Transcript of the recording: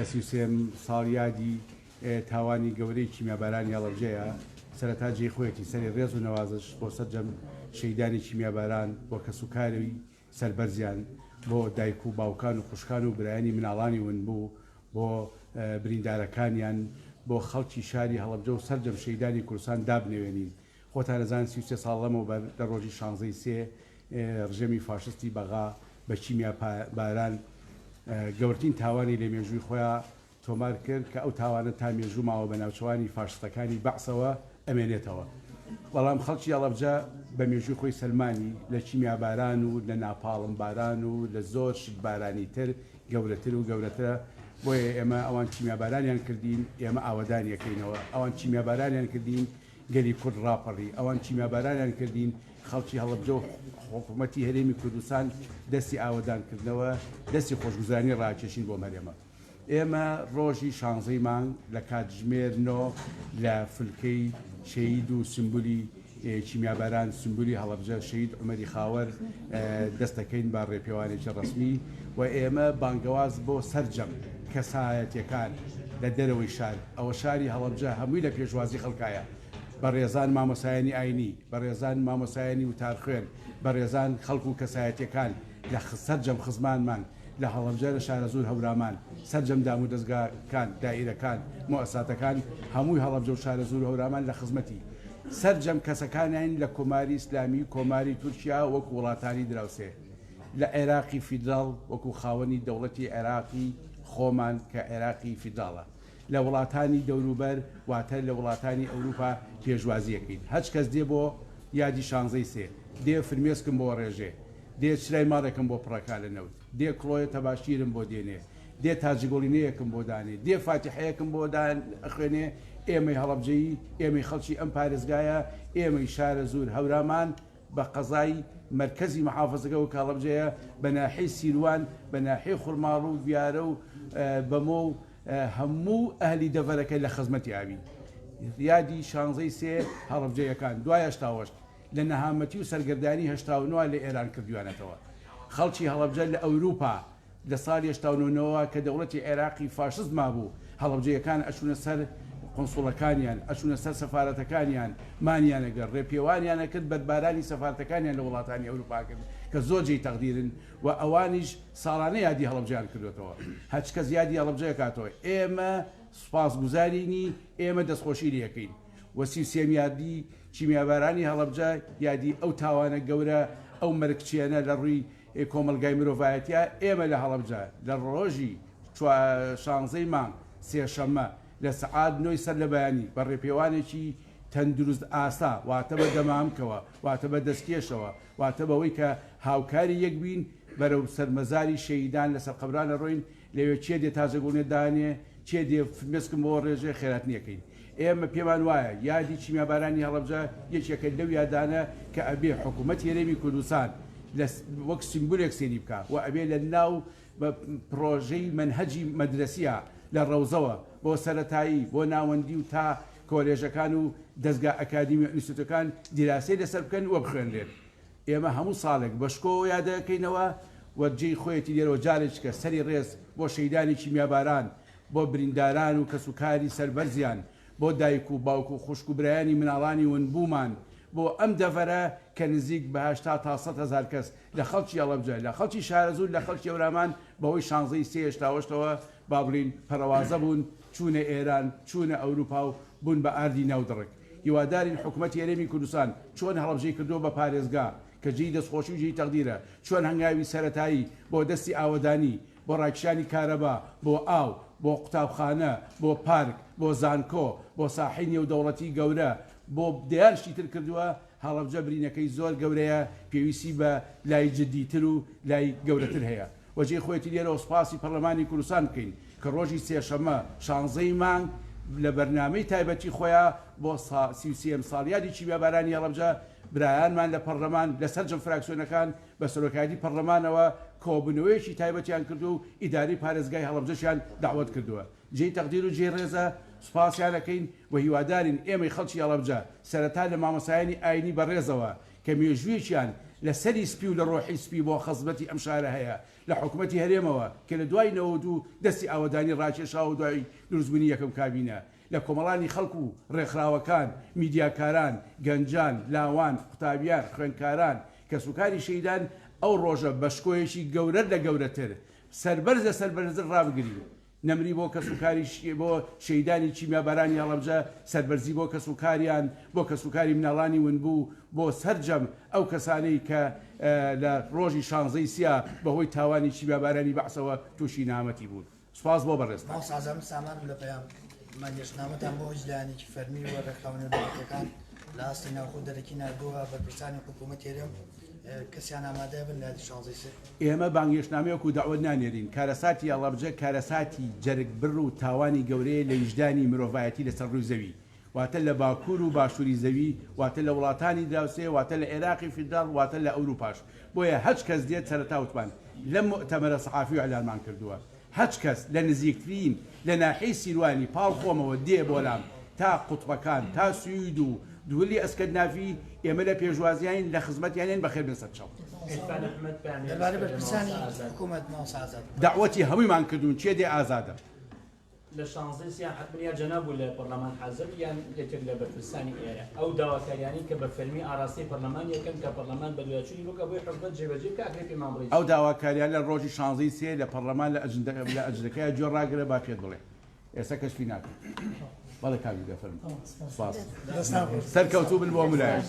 سیوسێم ساڵ یادی تاوانی گەورەی کیمیابارانی هەڵەبجەیە سەرەتا جێی خۆیەتی سەری ڕێز و نەوازش بۆ سەرجەم شەیدانی کیمیاباران بۆ کەسوکاری سەربەرزیان بۆ دایک و باوکان و خوشکان و برایانی مناڵانی ون بوو بۆ بریندارەکانیان بۆ خەڵکی شاری هەڵەبجە و سەرجەم شەیدانی کوردستان دابنێوێنین خۆتان دەزانن 33 ساڵ لەمەوبەر لە ڕۆژی 16 ڕژێمی فاشستی بەغا بە کیمیاباران گەورترین تاوانی لە مێژووی خۆیان تۆمار کرد کە ئەو تاوانە تا مێژوو ماوە بە ناوچوانی فاشستەکانی بەعسەوە ئەمێنێتەوە. بەڵام خەڵکی هەڵەبجە بە مێژووی خۆی سەلمانی لە کیمیاباران و لە ناپاڵم باران و لە زۆر شت بارانی تر گەورەتر و گەورەترە بۆیە ئێمە ئەوان کیمیابارانیان کردین ئێمە ئاوەدانیەکەینەوە ئەوان کیمیابارانیان کردین گەلی کورد ڕاپەڕی ئەوان کیمیابارانیان کردین خەڵکی هەڵەبجە و حکوومەتی هەرێمی کوردستان دەستی ئاوەدانکردنەوە دەستی خۆشگوزارانی ڕاکێشین بۆ مەرێمە. ئێمە ڕۆژی 16 مانگ لە کاتژمێر 9 لە فلکەی شەید و سمبولی کیمیاباران سمبولی هەڵەبجە شەید عومەری خاوەر دەستەکەین با ڕێپێوانێکی ڕسمی و ئێمە بانگەواز بۆ سەرجەم کەسایەتیەکان لە دەرەوەی شار ئەوە شاری هەڵەبجە هەمووی لە پێشوازی خەڵکایە بەڕێزان مامۆسایانی ئاینی بەڕێزان مامۆسایانی وتارخوێن بەڕێزان خەڵک و کەسایەتیەکان لە سەرجەم خزمانمان لە هەڵەبجە لە شارە زۆر هەورامان سەرجەم دام و دەستگاکان دائیرەکان مؤسساتەکان هەمووی هەڵەبجە و شارە زۆر هەورامان لە خزمەتی سەرجەم کەسەکانیان لە کۆماری ئیسلامی کۆماری تورکیا وەکو وڵاتانی دراوسێ لە عێراقی فیدراڵ وەکو خاوەنی دەوڵەتی عێراقی خۆمان کە عێراقی فیدراڵە لە وڵاتانی دەوروبەر واتە لە وڵاتانی ئەوروپا پێشوازیەکەین هەچ کەس دێ بۆ یادی 16 دێ فرمێسکم بۆ ڕێژێ دێ چرای ماڕێکم بۆ پڕەکا لە نەوت دێ کڵۆیە تەباشیرم بۆ دێنێ دێ تاجگۆڵینەیەکم بۆ دانێ دێ فاتیحەیەکم بۆ دان ئەخوێنێ ئێمەی هەڵەبجەیی ئێمەی خەڵکی ئەم پارێزگایە ئێمەی شارە زۆر هەورامان بە قەزای مرکزی محافظەکە و هەڵەبجەیە بە ناحەی سیروان بە ناحەی خوڕماڵ و دیارە و بەمۆ و هەموو ئەهلی دەڤەرەکە لە خزمەتی ئاوی یادی 16 هەڵەبجەیەکان دوای هەشتاوەشت لە نەهامەتی و سەرگردانی هەشتاونەوە لە ئێران کردوانەتەوە خەڵکی هەڵەبجە لە ئەوروپا لە ساڵی هەشتاونەوە کە دەوڵەتی عێراقی فاشست مابوو هەڵەبجەیەکان ئەچونە سەر قۆنسوڵەکانیان ئەچونە سەر سەفارەتەکانیان مانیانەگەر ڕێپێوانیانە کرد بەربارانی سەفارەتەکانیان لە وڵاتانی ئەوروپا کرد کە زۆر جێی تەقدیرن و ئەوانیش ساڵانە یادی هەڵەبجەیان کردوێتەوە هەچ کەس یادی هەڵەبجەیە کاتەوە ئێمە سوپاسگوزارینی ئێمە دەستخۆشی لەکەین و 33 یادی کیمیابارانی هەڵەبجە یادی ئەو تاوانە گەورە ئەو مەرگچیانە لە ڕووی کۆمەلگای مرۆڤایەتیە ئێمە لە هەڵەبجە لە ڕۆژی 16 مانگ سێشەممە لە سەعات 9 سەر لە بەیانی بە ڕێپێوانێکی تەندروست ئاسا واتە بە دەمامکەوە واتە بە دەستکێشەوە واتە بەوەی کە هاوکاری یەک بین بەرەو سەرمەزاری شەیدان لەسەر قەبرانە ڕۆین لەوێ چێ دێ تاجەگوڵێ دانێ چێ دێ مسکم بۆ ڕێژێ خێراتنیەکەین ئێمە پێمان وایە یادی کیمیابارانی هەڵەبجە یەکێکە لەو یادانە کە ئەبێ حکوومەتی هەرێمی کوردستان وەک سیمبولێک سێری بکە و ئەبێ لە ناو بە پرۆژەی منهەجی مەدرسیە لە ڕەوزەوە بۆ سەرەتایی بۆ ناوەندی و تا کۆلێژەکان و دەستگا ئەکادمی ئینستیتوتەکان دیراسەی لەسەر بکەن وە بخوێنرێن ئێمە هەموو ساڵێک بەشکۆ یادەکەینەوە وەرجێی خۆیەتی لێرەوە جارێک کە سەری ڕێز بۆ شەیدانی کیمیاباران بۆ برینداران و کەسوکاری سەربەرزیان بۆ دایک و باوک و خوشک و برایانی مناڵانی ونبوومان بۆ ئەم دەڤەرە کە نزیک بە 80 تا 100,000 کەس لە خەڵکی هەڵەبجە لە خەڵکی شارە زۆر لە خەڵکی ئەورامان بەهۆی 16 هێشتاوەشتەوە با بڵین پەرەوازە بوون چوونە ئێران چوونە ئەوروپا و بوون بە ئاردی ناودڕک هیوادارین حکوومەتی هەرێمی کوردستان چۆن هەڵەبجەی کردووە بە پارێزگا کە جێی دەستخۆشی و جێی تەقدیرە چۆن هەنگاوی سەرەتایی بۆ دەستی ئاوەدانی بۆ ڕاکشانی کارەبا بۆ ئاو بۆ قوتابخانە بۆ پارک بۆ زانکۆ بۆ ساحینی و دەوڵەتی گەورە بۆ دیارشی تر کردووە هەڵەبجە برینەکەی زۆر گەورەیە پێویستی بە لای جدیتر و لای گەورەتر هەیە وەجێ خۆیەتی لێرەوە سوپاسی پەرلەمانی کوردستان بکەین کە ڕۆژی سێشەممە 16 مانگ لە بەرنامەی تایبەتی خۆیان بۆ 33 ساڵیادی کیمیابارانی هەڵەبجە برایانمان لە پەرلەمان لەسەر جەم فراکسیۆنەکان بە سەرۆکایەتی پەرلەمانەوە کۆبوونەوەیەکی تایبەتیان کردو و ئیداری پارێزگای هەڵەبجەشیان داوەت کردووە جێی تەقدیر و جێی ڕێزە سوپاسیانەکەین و هیوادارین ئێمەی خەڵکی هەڵەبجە سەرەتا لە مامۆسایانی ئاینی بەڕێزەوە کە مێژوویەکیان لەسەری سپی و لە ڕۆحی سپی بۆ خەزمەتی ئەم شارە هەیە لە حکوومەتی هەرێمەوە کە لە دوای 92 دەستی ئاوەدانی ڕاکێشا و دوای دروستبوونی یەکەم کابینە لە کۆمەڵانی خەڵکو و ڕێکخراوەکان میدیاکاران گەنجان لاوان قوتابیان خوێندکاران کە سوکاری شەیدان ئەو ڕۆژە بەشکۆیەکی گەورە لە گەورەتر سەربەرزە سەربەرزر ڕابگرین نەمری بۆ کەسوکاری بۆ شەیدانی چیمیابەرانی هەڵەبجە سەربەرزی بۆ کەسوکاریان بۆ کەسوکاری مناڵانی ونبوو بۆ سەررجەم ئەو کەسانەی کە لە ڕۆژی شانزەی سیا بەهۆی تاوانی چیمیابارانی بەعسەوە تووشی نامەتی بوون سوپاس بۆ بەڕێست سازم سامان لە پێیان مانگەشتنامەتان بۆ هیچلایەنێکی فەرمی و ڕێکخراونە دەوڵەتەکان لە ئاستی ناوخۆ دەرەکی نردووە بەرپرسانی حکوومەت هێرێم کەسیان ئامادەیە بن لە شانزەی سێ ئێمە بانگێشتنامەیەک و داوت نانێرین کارەساتی هەڵەبجە کارەساتی جەرگ بڕ و تاوانی گەورەیە لە ویژدانی مرۆڤایەتی لەسەر ڕووی زەوی واتە لە باکوور و باشووری زەوی واتە لە وڵاتانی دراوسێ واتە لە عێراقی فیدراڵ واتە لە ئەوروپاش بۆیە هەچ کەس دێت سەرەتا وتمان لەم مؤتەمەرە سەحافی و ئەلانمان کردووە هەچ کەس لە نزیکترین لە ناحیەی سیروانی پاڵ خۆمەوە دێ بۆلام تا قوتبەکان تا سوید و دوولی ئەسکەندنافی ئێمە لە پێشوازیان لە خزمەتیانێن بەخێر بن سەر چاو دەربارەی بەرپرسانی حکوومەت ماوەسا ئازاد داوەتی هەموویمان کردوون چێ دێ ئازادە لە شانزەی حتمیا جەناب بوو لە پەرلەمان حەزر یان یەکێک لە بەرپرسانی ئێرە ئەو داواکاریانی کە بە فەرمی ئاراستی پەرلەمان یەکەم کە پەرلەمان بەدوایچووی بکە بۆی حکومەت جێبەجێ بکە ئەگەری مامڕی ئەو داواکاریان لە ڕۆژی شانزەی سێ لە پەرلەمان لە ئەجندەکەی جۆ ڕاگرە با پێت بڵێ ئێستا کەشفی ناکەن بەڵێ کاوی دەفەرم سەرکەوتوو بن بۆ مولایە